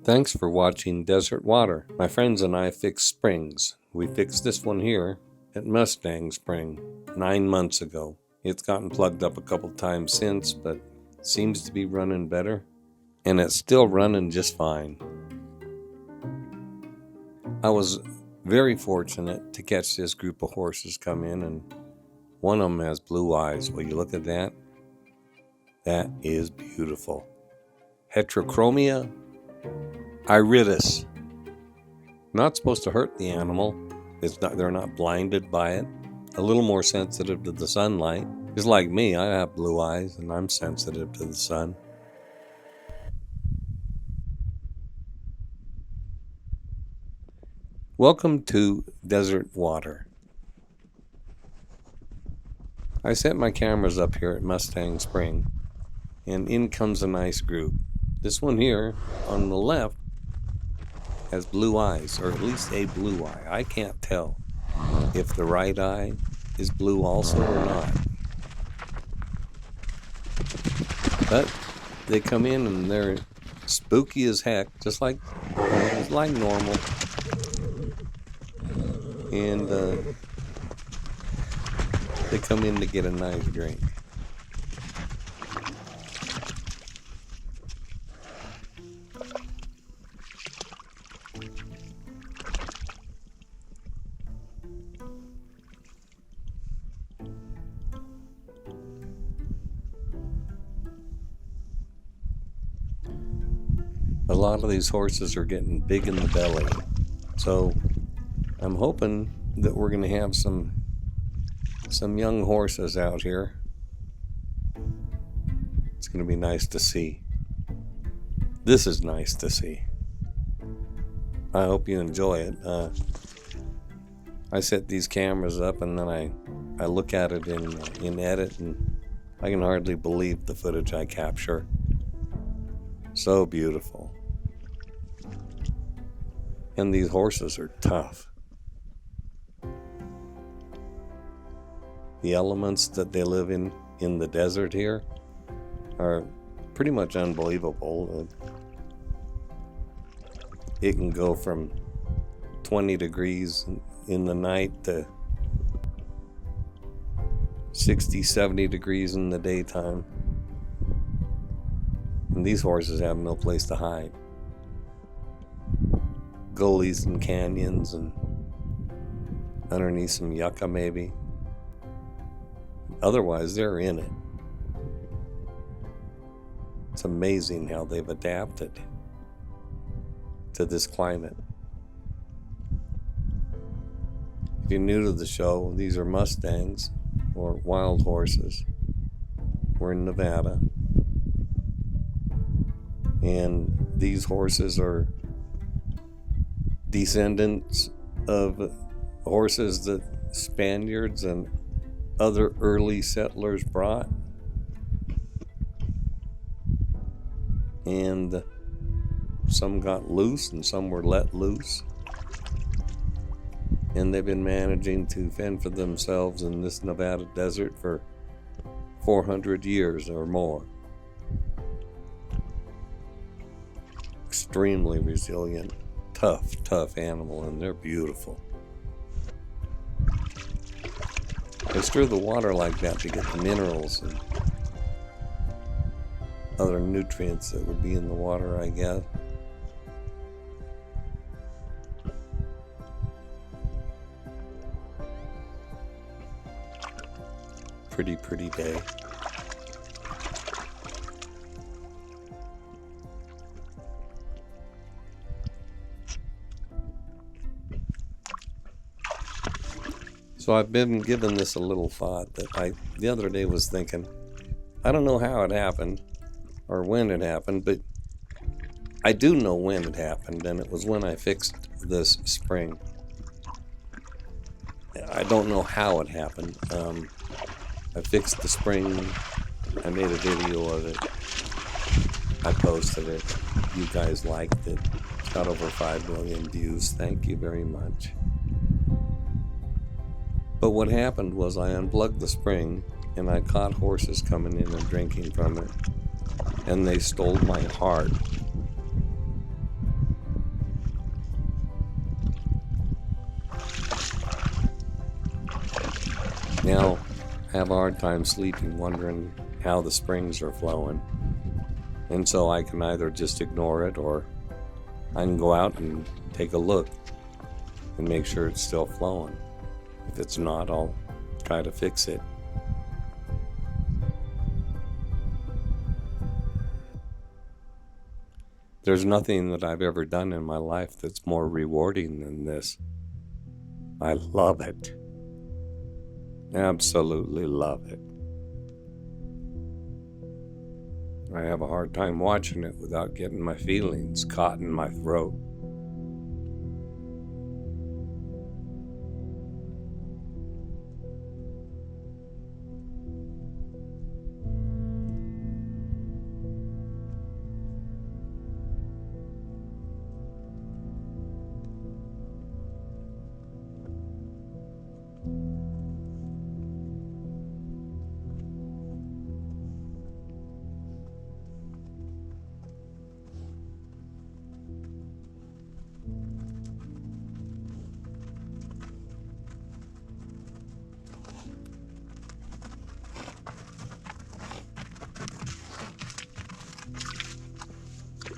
Thanks for watching Desert Water. My friends and I fix springs. We fixed this one here at Mustang Spring 9 months ago. It's gotten plugged up a couple times since, but seems to be running better. And it's still running just fine. I was very fortunate to catch this group of horses come in, and one of them has blue eyes. Will you look at that? That is beautiful. Heterochromia iridis. Not supposed to hurt the animal. They're not blinded by it. A little more sensitive to the sunlight. Just like me, I have blue eyes and I'm sensitive to the sun. Welcome to Desert Water. I set my cameras up here at Mustang Spring, and in comes a nice group. This one here on the left has blue eyes, or at least a blue eye. I can't tell if the right eye is blue also or not. But they come in and they're spooky as heck, just like normal. And they come in to get a nice drink. A lot of these horses are getting big in the belly, so I'm hoping that we're going to have some young horses out here. It's going to be nice to see. This is nice to see. I hope you enjoy it. I set these cameras up and then I look at it in edit, and I can hardly believe the footage I capture. So beautiful. And these horses are tough. The elements that they live in the desert here are pretty much unbelievable. It can go from 20 degrees in the night to 60, 70 degrees in the daytime. And these horses have no place to hide. Gullies and canyons and underneath some yucca maybe. Otherwise, they're in it. It's amazing how they've adapted to this climate. If you're new to the show, these are Mustangs, or wild horses. We're in Nevada. And these horses are descendants of horses that Spaniards and other early settlers brought. And some got loose and some were let loose. And they've been managing to fend for themselves in this Nevada desert for 400 years or more. Extremely resilient, tough animal, and they're beautiful. They stir the water like that to get the minerals and other nutrients that would be in the water, I guess. Pretty day. So I've been giving this a little thought that the other day was thinking, I don't know how it happened or when it happened, but I do know when it happened, and it was when I fixed this spring. I don't know how it happened. I fixed the spring. I made a video of it. I posted it. You guys liked it. It's got over 5 million views. Thank you very much. But what happened was I unplugged the spring and I caught horses coming in and drinking from it, and they stole my heart. have a hard time sleeping wondering how the springs are flowing. And so I can either just ignore it, or I can go out and take a look and make sure it's still flowing. If it's not, I'll try to fix it. There's nothing that I've ever done in my life that's more rewarding than this. I love it. Absolutely love it. I have a hard time watching it without getting my feelings caught in my throat.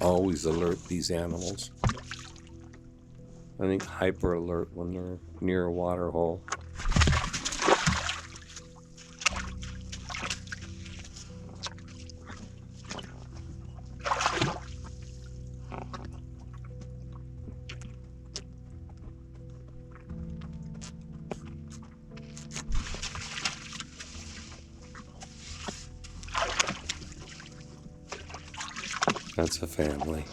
Always alert these animals. I think hyper alert when they're near a water hole. That's a family.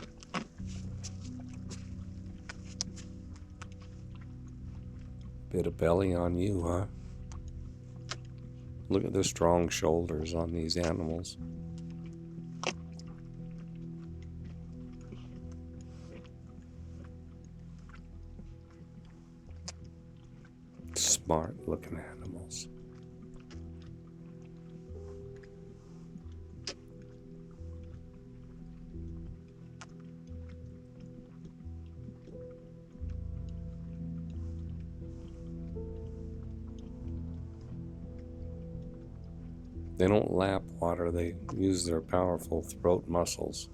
Bit of belly on you, huh? Look at the strong shoulders on these animals. Smart looking animals. They don't lap water, they use their powerful throat muscles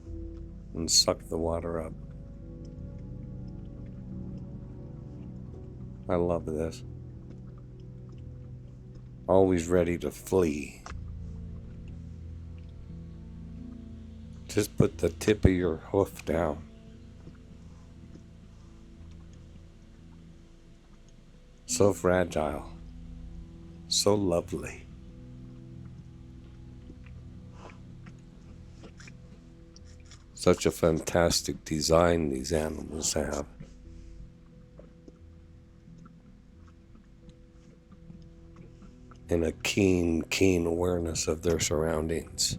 and suck the water up. I love this. Always ready to flee. Just put the tip of your hoof down. So fragile. So lovely. Such a fantastic design these animals have. And a keen, keen awareness of their surroundings.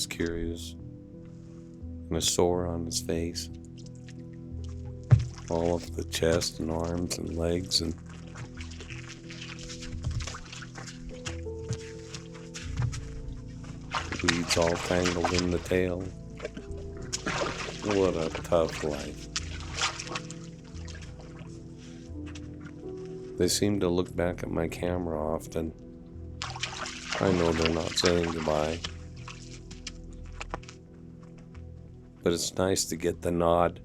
Curious, and a sore on his face. All of the chest and arms and legs and weeds all tangled in the tail. What a tough life. They seem to look back at my camera often. I know they're not saying goodbye. But it's nice to get the nod.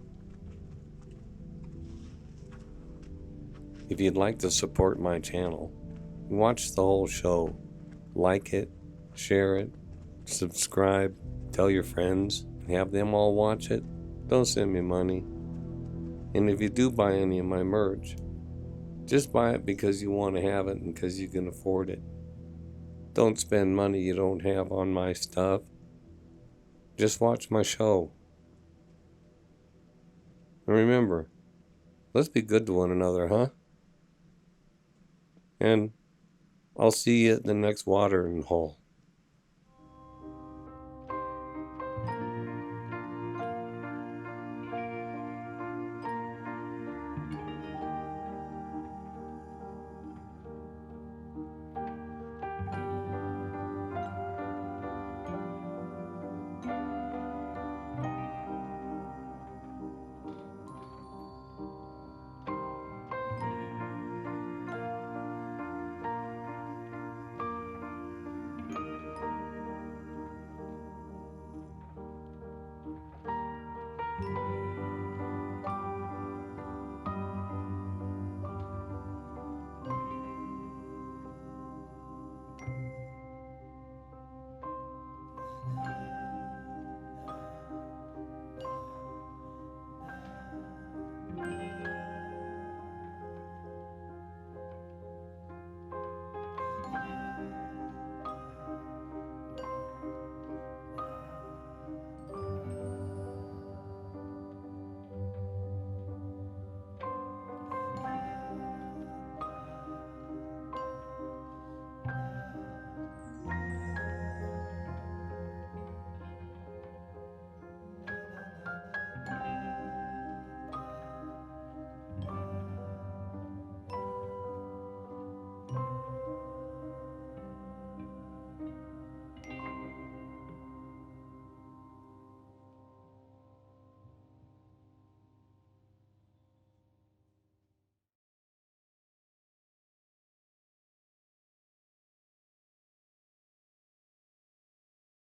If you'd like to support my channel, watch the whole show, like it, share it, subscribe, tell your friends, have them all watch it. Don't send me money. And if you do buy any of my merch, just buy it because you want to have it and because you can afford it. Don't spend money you don't have on my stuff. Just watch my show. And remember, let's be good to one another, huh? And I'll see you at the next watering hole.